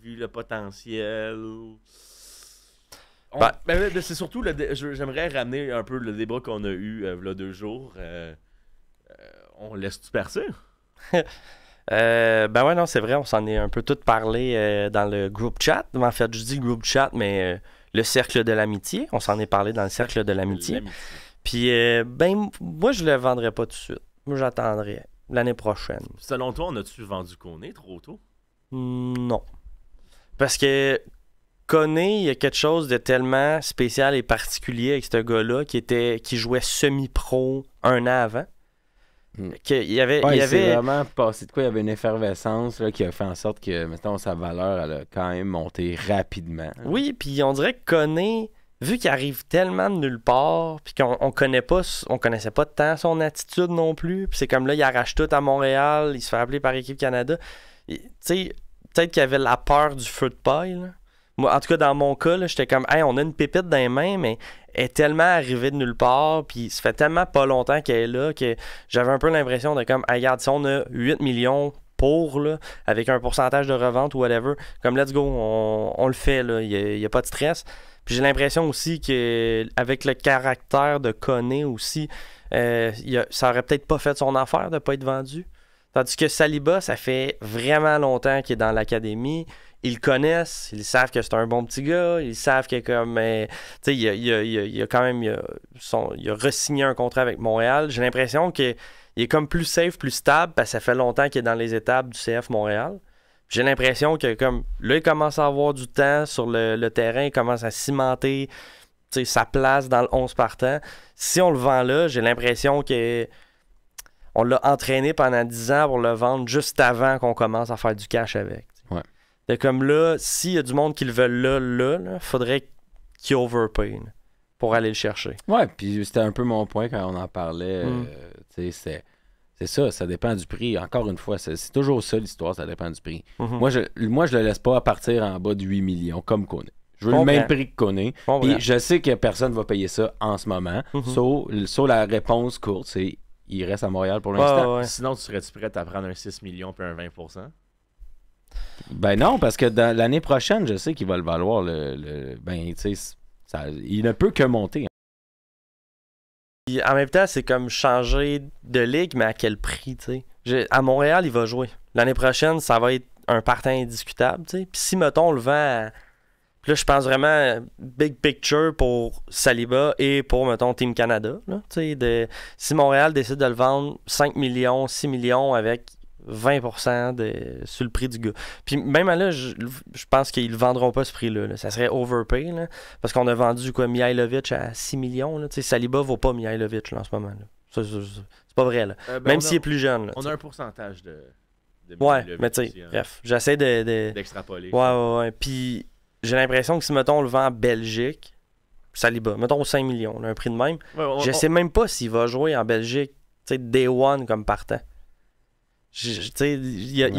vu le potentiel... c'est surtout, j'aimerais ramener un peu le débat qu'on a eu il y a 2 jours. On laisse-tu partir? Ben ouais, non, c'est vrai, on s'en est un peu tout parlé dans le group chat. En fait, je dis group chat, mais le cercle de l'amitié. On s'en est parlé dans le cercle de l'amitié. Puis, ben, moi, je le vendrais pas tout de suite. Moi, j'attendrais l'année prochaine. Selon toi, on a-tu vendu Koné trop tôt? Non. Parce que Koné, il y a quelque chose de tellement spécial et particulier avec ce gars-là qui jouait semi-pro un an avant. Il y avait, C'est vraiment passé de quoi? Il y avait une effervescence là, qui a fait en sorte que, mettons, sa valeur, elle a quand même monté rapidement. Oui, puis on dirait que Koné, vu qu'il arrive tellement de nulle part, puis qu'on connaissait pas tant son attitude non plus, puis c'est comme là, il arrache tout à Montréal, il se fait appeler par Équipe Canada. Tu sais, peut-être qu'il y avait la peur du feu de paille, là. Moi, en tout cas, dans mon cas, là, j'étais comme, hey, on a une pépite dans les mains, mais elle est tellement arrivée de nulle part, puis ça fait tellement pas longtemps qu'elle est là que j'avais un peu l'impression de comme, hey, regarde, si on a 8 millions pour, là, avec un pourcentage de revente ou whatever, comme let's go, on le fait, là, il n'y a pas de stress. Puis j'ai l'impression aussi qu'avec le caractère de Koné aussi, ça aurait peut-être pas fait son affaire de pas être vendu. Tandis que Saliba, ça fait vraiment longtemps qu'il est dans l'académie. Ils le connaissent, ils savent que c'est un bon petit gars, ils savent que comme tu sais, il a quand même il a re-signé un contrat avec Montréal. J'ai l'impression qu'il est comme plus safe, plus stable, parce que ça fait longtemps qu'il est dans les étapes du CF Montréal. J'ai l'impression que comme là, il commence à avoir du temps sur le terrain, il commence à cimenter sa place dans le 11 partant. Si on le vend là, j'ai l'impression que on l'a entraîné pendant 10 ans pour le vendre juste avant qu'on commence à faire du cash avec. Ouais. C'est comme là, s'il y a du monde qui le veulent là, faudrait qu'il overpay là, pour aller le chercher. Ouais, puis c'était un peu mon point quand on en parlait. C'est ça dépend du prix. Encore une fois, c'est toujours ça l'histoire, ça dépend du prix. Mm-hmm. Moi, je le laisse pas partir en bas de 8 millions comme Koné. Je veux le même prix que Koné. Puis je sais que personne va payer ça en ce moment. Sauf la réponse courte, c'est il reste à Montréal pour l'instant. Ouais. Sinon, tu serais-tu prêt à prendre un 6 millions puis un 20%? Ben non, parce que dans l'année prochaine, je sais qu'il va le valoir. Ben, tu sais, il ne peut que monter. Puis en même temps, c'est comme changer de ligue, mais à quel prix, tu sais? À Montréal, il va jouer. L'année prochaine, ça va être un partant indiscutable, tu sais. Puis si, mettons, on le vend à... Puis là, je pense vraiment big picture pour Saliba et pour, mettons, Team Canada, là, tu sais. Si Montréal décide de le vendre 5 millions, 6 millions avec 20% sur le prix du gars. Puis même là, je pense qu'ils ne vendront pas ce prix-là. Là. Ça serait overpay, là, parce qu'on a vendu quoi, Mihailovic à 6 millions. Là. Saliba ne vaut pas Mihailovic là, en ce moment. Là. C'est pas vrai. Là. Même s'il est plus jeune. Là, on a un pourcentage de ouais, mais tu sais, bref, j'essaie d'extrapoler. Ouais. Puis j'ai l'impression que si, mettons, on le vend en Belgique, Saliba, mettons 5 millions, là, un prix de même, je sais même pas s'il va jouer en Belgique, tu sais, day one comme partant. Il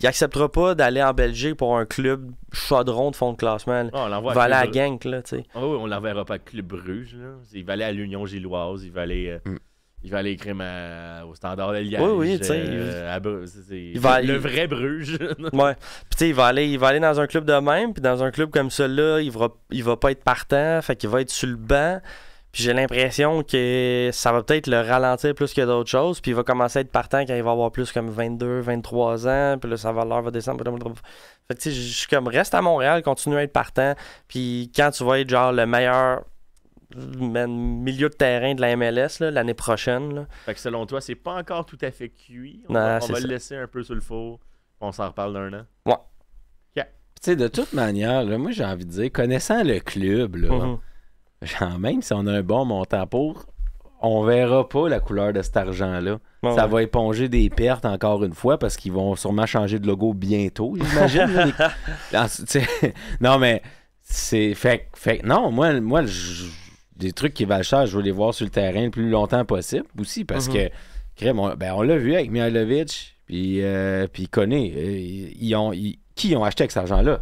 acceptera pas d'aller en Belgique pour un club chaudron de fond de classement. Il va aller à Genk, là, tu sais. Oui, on l'enverra pas à Club Bruges, là. Il va aller à l'Union Gilloise, il va aller écrire au Standard de Liège. Oui, tu sais. Le vrai Bruges. Ouais. Puis tu sais, il va aller dans un club de même, puis dans un club comme celui-là, il va pas être partant, fait qu'il va être sur le banc. Puis j'ai l'impression que ça va peut-être le ralentir plus que d'autres choses. Puis il va commencer à être partant quand il va avoir plus comme 22, 23 ans. Puis là, sa valeur va descendre. Fait que tu sais, je suis comme, reste à Montréal, continue à être partant. Puis quand tu vas être genre le meilleur milieu de terrain de la MLS là, l'année prochaine. Là. Fait que selon toi, c'est pas encore tout à fait cuit. On Non, va ça. Le laisser un peu sur le four. On s'en reparle d'un an. Ouais. Tu sais, de toute manière, là, moi j'ai envie de dire, connaissant le club, là. Genre, même si on a un bon montant pour, on verra pas la couleur de cet argent-là. Ça va éponger des pertes encore une fois parce qu'ils vont sûrement changer de logo bientôt, j'imagine. Non, mais c'est. Fait non, moi des trucs qui valent cher, je veux les voir sur le terrain le plus longtemps possible aussi parce que, on l'a vu avec Mihailovic puis Koné. Qui ont acheté avec cet argent-là?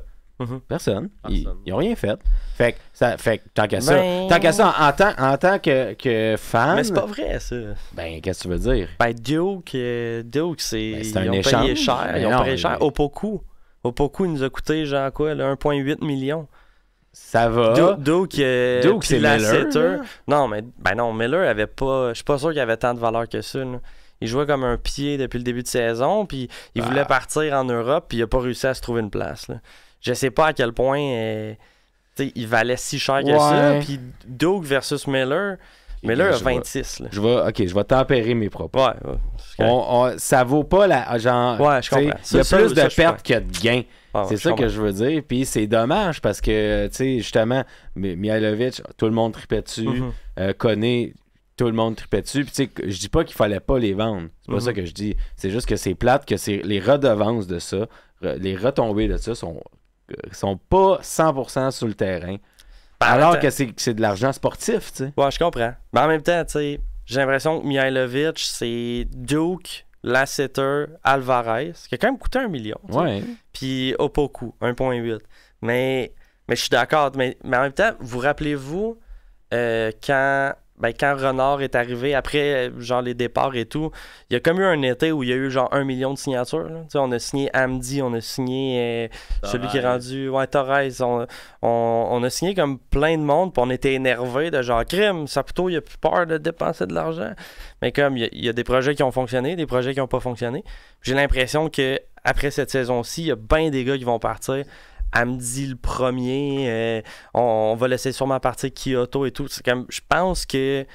Personne. Ils n'ont rien fait. Fait que tant qu'à ça, en tant que fan. Mais c'est pas vrai, ça. Ben, qu'est-ce que tu veux dire? Ben, Duke, c'est. C'est un ils ont échange. Payé cher. Ben ils ont non, payé cher. Opoku, il nous a coûté, genre quoi, là, 1,8 million. Ça va. Duke, c'est Miller. Non, Miller avait pas. Je suis pas sûr qu'il avait tant de valeur que ça. Là. Il jouait comme un pied depuis le début de saison, puis il voulait partir en Europe, puis il a pas réussi à se trouver une place. Là. Je sais pas à quel point il valait si cher que ça. Puis Duke versus Miller a 26. Je vais tempérer mes propos. Ouais. Ça vaut pas la. Genre, ouais, je comprends. Il y a plus de pertes que de gains. C'est ça comprends. que je veux dire. Puis c'est dommage parce que, tu sais, justement, Mihailovic, tout le monde tripait dessus. Koné, tout le monde tripait dessus. Puis, tu sais, je dis pas qu'il fallait pas les vendre. C'est pas ça que je dis. C'est juste que c'est plate que c'est les redevances de ça, les retombées de ça sont pas 100% sur le terrain. Alors que c'est de l'argent sportif, tu sais. Ouais, je comprends. Mais en même temps, tu sais, j'ai l'impression que Mihailovic, c'est Duke, Lasseter, Alvarez, qui a quand même coûté 1 million. Ouais. Puis Opoku, 1,8. Mais je suis d'accord. Mais en même temps, vous rappelez-vous quand Renard est arrivé, après genre les départs et tout, il y a comme eu un été où il y a eu genre 1 million de signatures. Là. On a signé Hamdi, on a signé celui qui est rendu Torres. On a signé comme plein de monde, puis on était énervés de genre crime, Saputo, il a plus peur de dépenser de l'argent. Mais comme il y a des projets qui ont fonctionné, des projets qui n'ont pas fonctionné. J'ai l'impression que après cette saison-ci, il y a bien des gars qui vont partir. Hamdi le premier, on va laisser sûrement partir Kyoto et tout. C'est comme, je pense que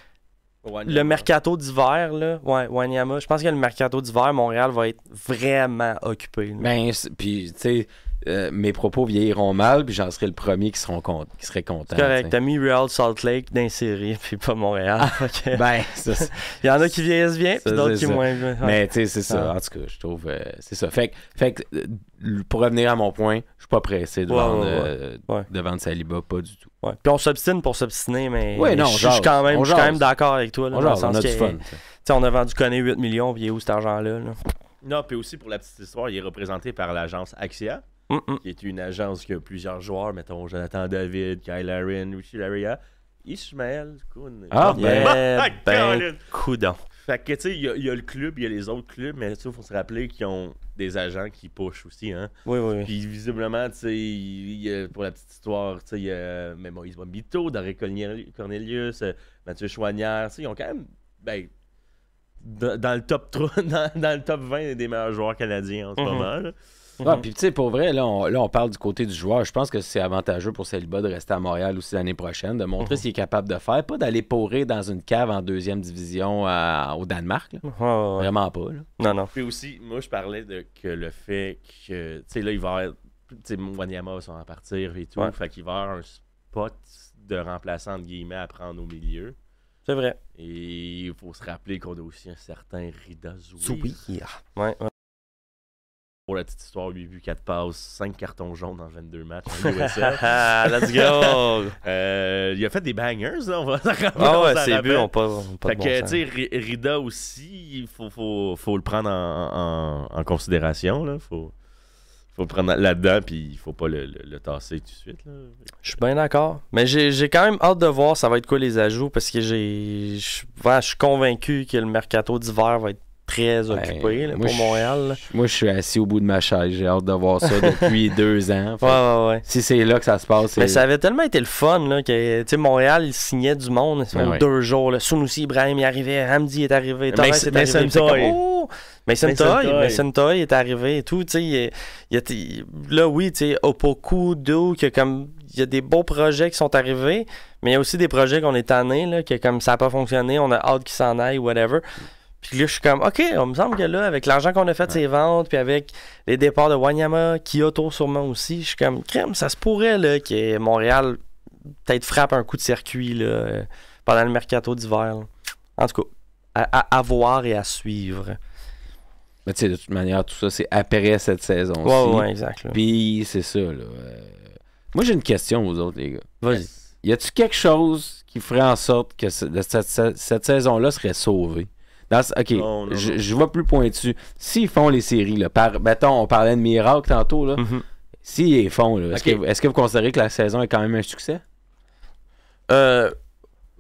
le mercato d'hiver, là, Wanyama, je pense que le mercato d'hiver, Montréal va être vraiment occupé. Là. Ben, puis, tu sais, mes propos vieilliront mal, puis j'en serai le premier qui serait content. C'est correct, t'as mis Real Salt Lake dans les séries, puis pas Montréal. Okay. Ben, il y en a qui vieillissent bien, puis d'autres qui moins bien. Mais, tu sais, c'est ça. En tout cas, je trouve, c'est ça. Fait que pour revenir à mon point, je suis pas pressé de vendre Saliba, pas du tout. Ouais. Puis on s'obstine pour s'obstiner, mais je suis quand même d'accord avec toi. Là, on a du fun. On a vendu Koné 8 millions, puis il est où cet argent-là? Là? Non, puis aussi pour la petite histoire, il est représenté par l'agence Axia, qui est une agence qui a plusieurs joueurs, mettons Jonathan David, Kyle Aaron, Richie Laria, Ishmael Koun. Coudon. Fait que, tu sais, il y a le club, il y a les autres clubs, mais il faut se rappeler qu'ils ont des agents qui pushent aussi, hein. Oui. Puis, visiblement, tu sais, pour la petite histoire, tu sais, il y a Moïse Bombito, Daré Cornelius, Mathieu Chouanière, tu sais, ils ont quand même, ben, dans le top 3, dans le top 20 des meilleurs joueurs canadiens en ce moment, là. Ouais, puis tu sais, pour vrai, là on parle du côté du joueur. Je pense que c'est avantageux pour Saliba de rester à Montréal aussi l'année prochaine, de montrer ce qu'il est capable de faire, pas d'aller pourrir dans une cave en deuxième division au Danemark. Là. Vraiment pas. Là. Non. Puis aussi, moi, je parlais que le fait que, tu sais, là, il va y avoir, tu sais, Wanyama va s'en partir et tout, fait qu'il va y avoir un spot de remplaçant, entre guillemets, à prendre au milieu. C'est vrai. Et il faut se rappeler qu'on a aussi un certain Rida Zouir. Ouais. Pour la petite histoire, 8 buts, 4 passes, 5 cartons jaunes dans 22 matchs en USL. Let's go! Il a fait des bangers, là, on va s'en rappeler. Ah ouais, ses buts ont pas fait de bon que, sens. tu sais, Rida aussi, il faut le prendre en considération, là. Faut le prendre là-dedans, puis il faut pas le tasser tout de suite, là. Je suis bien d'accord. Mais j'ai quand même hâte de voir ça va être quoi les ajouts, parce que je suis convaincu que le mercato d'hiver va être très occupé là, pour Montréal. Là. Moi, je suis assis au bout de ma chaise. J'ai hâte de voir ça depuis 2 ans. Ouais. Si c'est là que ça se passe. Mais ça avait tellement été le fun là, que tu sais, Montréal, il signait du monde. C'est même 2 jours. Là. Sunusi Ibrahim il arrivait, Hamdi est arrivé, Torres est arrivé. Mason Toy est arrivé et tout. Là, oui, tu sais, Opoku, Do, il y a des beaux projets qui sont arrivés, mais il y a aussi des projets qu'on est tannés, là, que comme ça n'a pas fonctionné, on a hâte qu'ils s'en aillent, whatever. Puis là, je suis comme, OK, on me semble que là, avec l'argent qu'on a fait de ces ventes, puis avec les départs de Wanyama, Kyoto sûrement aussi, je suis comme, crème, ça se pourrait là, que Montréal peut-être frappe un coup de circuit là, pendant le mercato d'hiver. Là. En tout cas, à voir et à suivre. Mais tu sais, de toute manière, tout ça, c'est après cette saison-ci. Ouais, exact. Puis c'est ça, là. Moi, j'ai une question aux autres, les gars. Vas-y. Y a-tu quelque chose qui ferait en sorte que cette saison-là serait sauvée? Non. Je vais plus pointu. S'ils font les séries, là, mettons, on parlait de miracle tantôt, là. S'ils les font, là, est-ce que vous considérez que la saison est quand même un succès?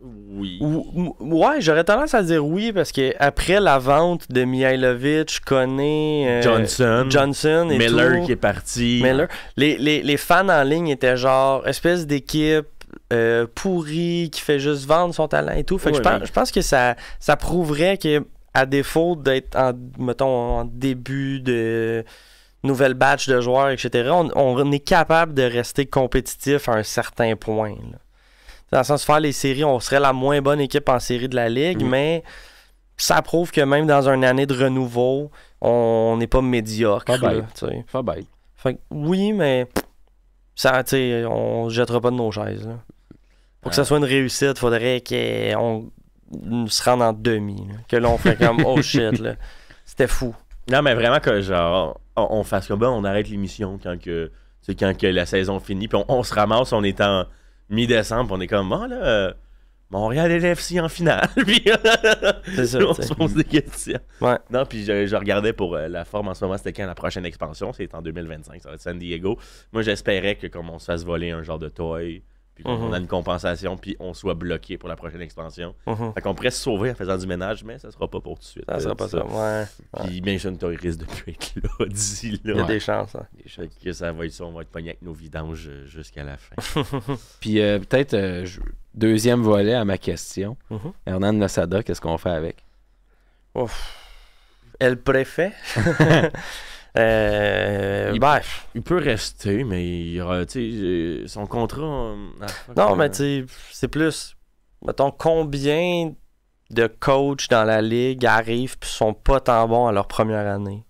Oui. Ouais, j'aurais tendance à dire oui, parce que après la vente de Mihailovic, Koné, Johnson et Miller tout, qui est parti. Miller, les fans en ligne étaient genre espèce d'équipe pourri qui fait juste vendre son talent et tout. Fait que je pense que ça prouverait que, à défaut d'être en début de nouvelle batch de joueurs, etc., on est capable de rester compétitif à un certain point. Là. Dans le sens de faire les séries, on serait la moins bonne équipe en série de la Ligue, mais ça prouve que même dans une année de renouveau, on n'est pas médiocre. Pas bête. Pas bête. Fait que, oui, mais ça, on ne jettera pas de nos chaises. Là. Pour que ça soit une réussite, il faudrait qu'on se rende en demi. Là. Que là, on fait comme oh shit. Là. C'était fou. Non, mais vraiment que genre, on fasse comme on arrête l'émission quand que la saison finit, puis on se ramasse, on est en mi-décembre, on est comme Montréal LFC en finale. Puis c'est ça, on se pose des questions. Ouais. Non, puis je regardais pour la forme en ce moment, c'était quand la prochaine expansion, c'est en 2025, ça va être San Diego. Moi, j'espérais que comme on se fasse voler un genre de toy, puis qu'on a une compensation, puis on soit bloqué pour la prochaine expansion. Fait qu'on pourrait se sauver en faisant du ménage, mais ça sera pas pour tout de suite. Ça sera pas ça. Ouais. Puis Mason Toy risque de plus être là d'ici là. Il y a des chances. Hein. Fait que ça va être ça, on va être pogné avec nos vidanges jusqu'à la fin. Puis peut-être deuxième volet à ma question. Hernan Losada, qu'est-ce qu'on fait avec? El préfet. Il peut rester, mais il aura, son contrat. Non, mais tu sais, c'est plus. Mettons, combien de coachs dans la ligue arrivent et sont pas tant bons à leur première année?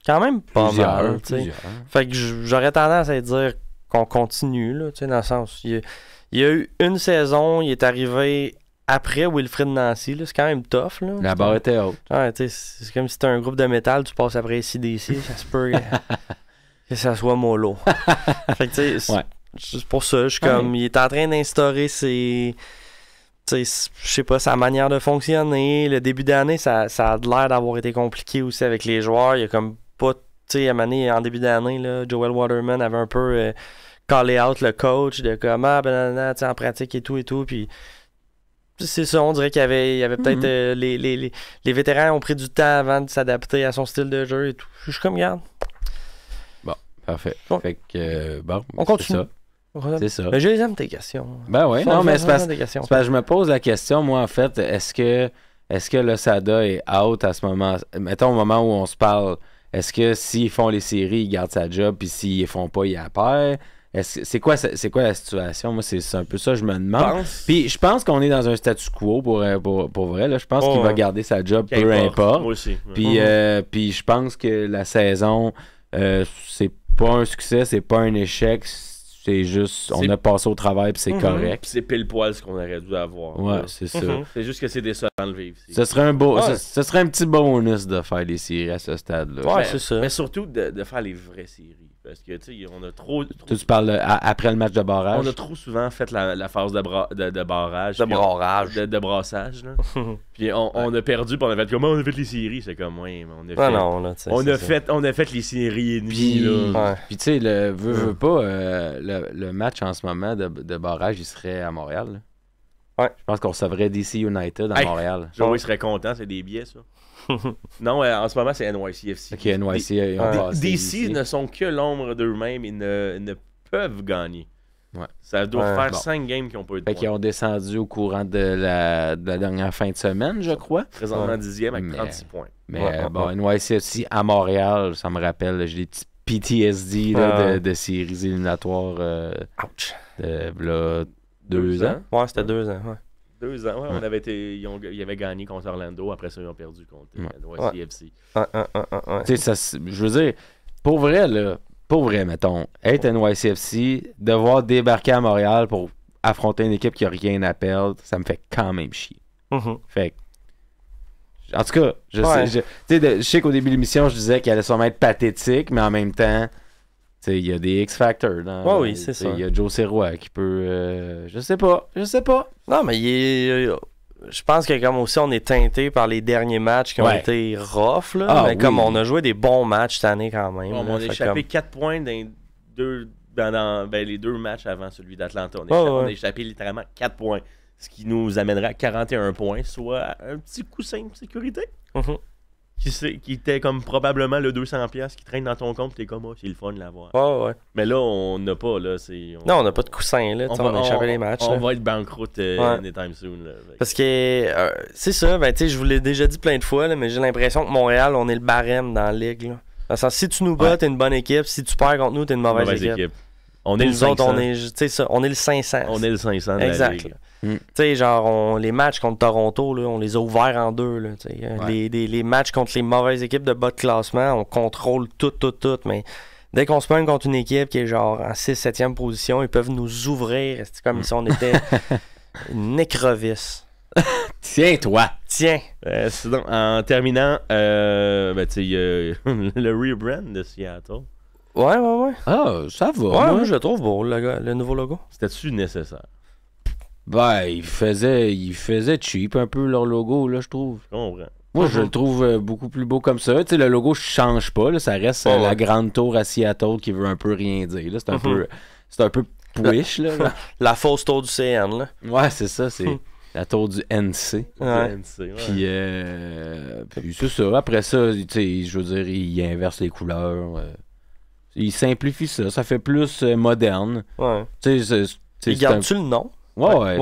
Quand même pas mal. Fait que j'aurais tendance à dire qu'on continue, là, dans le sens. Il y a eu une saison, il est arrivé après Wilfrid Nancy, là, c'est quand même tough. Là, la barre était haute. Ouais, c'est comme si t'as un groupe de métal, tu passes après CDC, ça se peut que ça soit mollo. Fait que tu sais, c'est pour ça, je suis comme, il est en train d'instaurer ses... Je sais pas, sa manière de fonctionner. Le début d'année, ça a l'air d'avoir été compliqué aussi avec les joueurs. Il y a comme pas, tu sais, en début d'année, là, Joel Waterman avait un peu callé out le coach de comme, en pratique et tout, puis C'est ça, on dirait qu'il y avait peut-être les vétérans ont pris du temps avant de s'adapter à son style de jeu et tout. Je suis comme, regarde. Bon, parfait. Bon. Fait que, bon, On continue. C'est ça. Mais je les aime tes questions. Ben oui, non, mais c'est parce des questions. que je me pose la question, moi, en fait, est-ce que Losada est out à ce moment? Mettons, au moment où on se parle, est-ce que s'ils font les séries, ils gardent sa job, puis s'ils ne font pas, il la perd? C'est quoi la situation? Moi, c'est un peu ça que je me demande. Puis je pense qu'on est dans un statu quo pour vrai. Là. Je pense qu'il va garder sa job, peu importe. Moi aussi. Puis je pense que la saison, c'est pas un succès, c'est pas un échec. C'est juste, on a passé au travail puis c'est correct. Puis c'est pile poil ce qu'on aurait dû avoir. Ouais, c'est ça. C'est juste que c'est décevant de le vivre. Ce serait un petit bonus de faire des séries à ce stade-là. Ouais, c'est ça. Mais surtout de faire les vraies séries. Parce que, tu sais, on a trop... Tu parles après le match de barrage? On a trop souvent fait la phase de barrage. De brassage, là. Puis on a perdu, puis on a fait comment on a fait les séries? C'est comme, ouais, mais on a fait les séries et demie, là. Puis tu sais, veux pas, le match en ce moment de barrage, il serait à Montréal. Là. Ouais. Je pense qu'on recevrait DC United à Montréal. Joey serait content, c'est des billets, ça. Non, en ce moment, c'est NYCFC. Ok, NYC. DC ne sont que l'ombre d'eux-mêmes et ne peuvent gagner. Ouais. Ça doit faire 5 games qui n'ont pas eu de points. Fait qu'ils ont descendu au courant de la dernière fin de semaine, je crois. Présentement 10e avec 36 points. Mais NYCFC à Montréal, ça me rappelle, j'ai des petits PTSD de séries éliminatoires de 2 ans. Ouais, c'était 2 ans. Ouais. 2 ans, ouais. Ils avaient gagné contre Orlando, après ça, ils ont perdu contre NYCFC. Tu sais, je veux dire, pour vrai, mettons, être NYCFC, devoir débarquer à Montréal pour affronter une équipe qui a rien à perdre, ça me fait quand même chier. Fait que, en tout cas, je sais qu'au début de l'émission, je disais qu'elle allait sûrement être pathétique, mais en même temps, il y a des X-Factors. Oui, c'est ça. Il y a Joe Serrois qui peut... Je sais pas. Non, mais je pense que comme aussi on est teinté par les derniers matchs qui ont été rough, là, mais comme on a joué des bons matchs cette année quand même. On a échappé 4 points dans les 2 matchs avant celui d'Atlanta. On a échappé littéralement 4 points, ce qui nous amènerait à 41 points, soit un petit coussin de sécurité. Qui était comme probablement le 200$ qui traîne dans ton compte, t'es comme, c'est le fun de l'avoir. Mais là, on n'a pas, là. Non, on n'a pas de coussin, là. On a échappé les matchs. On va être banqueroute anytime soon, là. Parce que, c'est ça, tu sais, je vous l'ai déjà dit plein de fois, là, mais j'ai l'impression que Montréal, on est le barème dans la ligue, là. Dans le sens, si tu nous bats, t'es une bonne équipe. Si tu perds contre nous, t'es une mauvaise équipe. On est le 500. On est le 500. On est le 500 de la ligue. Tu sais, genre, les matchs contre Toronto, là, on les a ouverts en 2. Là, les matchs contre les mauvaises équipes de bas de classement, on contrôle tout. Mais dès qu'on se pogne contre une équipe qui est genre en 6-7e position, ils peuvent nous ouvrir. C'est comme si on était une écrevisse. Tiens. Sinon, en terminant, tu sais, le rebrand de Seattle. Ouais. Ah, ça va. Ouais, moi, je le trouve beau, le nouveau logo. C'était-tu nécessaire? Ben, il faisait cheap un peu leur logo, là, je trouve. Je comprends. Moi, je le trouve beaucoup plus beau comme ça. Tu sais, le logo ne change pas, là, ça reste la grande tour à Seattle qui veut un peu rien dire. Là. C'est un peu push, là. La fausse tour du CN, là. Ouais, c'est ça, c'est la tour du NC. Ouais. Puis c'est ça. Après ça, tu sais, je veux dire, il inverse les couleurs. Il simplifie ça. Ça fait plus moderne. Ouais. Tu sais, il garde-tu le nom? Ouais,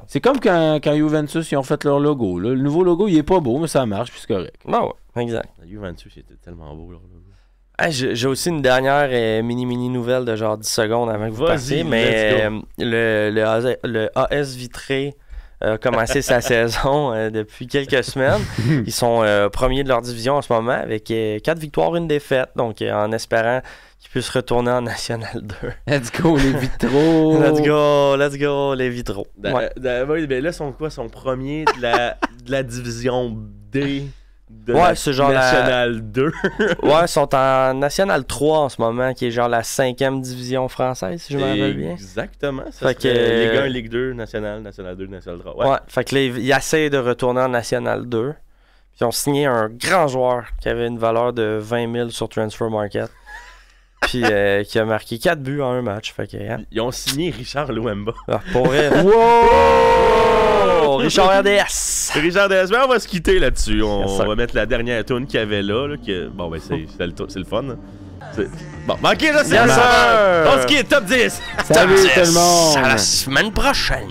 c'est comme quand Juventus ils ont fait leur logo. Là. Le nouveau logo, il est pas beau, mais ça marche, puis c'est correct. Ouais, exact. Juventus, c'était tellement beau, leur logo. J'ai aussi une dernière mini nouvelle de genre 10 secondes avant que vous passiez, mais le AS Vitré a commencé sa saison depuis quelques semaines. Ils sont premiers de leur division en ce moment avec 4 victoires, 1 défaite, donc en espérant qu'ils puissent retourner en National 2. Let's go les vitraux! Let's go les vitraux. Ben là, sont quoi? Sont premiers de la division D de c'est genre National 2. Ouais, ils sont en National 3 en ce moment, qui est genre la 5e division française, si je me rappelle bien. Exactement. Ça fait Ligue 1, Ligue 2, National 2, National 3. Ouais, fait que là, ils essaient de retourner en National 2. Puis ils ont signé un grand joueur qui avait une valeur de 20 000 sur Transfer Market. Puis qui a marqué 4 buts en un match. Fait que, hein. Ils ont signé Richard Luemba. Ah, pour vrai. Wow! Richard RDS! Richard RDS, on va se quitter là-dessus. On Yes, va mettre la dernière tune qu'il y avait là. Bon, ben, c'est le fun. Bon, ok, je sais Yes, ça. sir. On se quitte, top 10. Salut Top tout le 10. monde! À la semaine prochaine!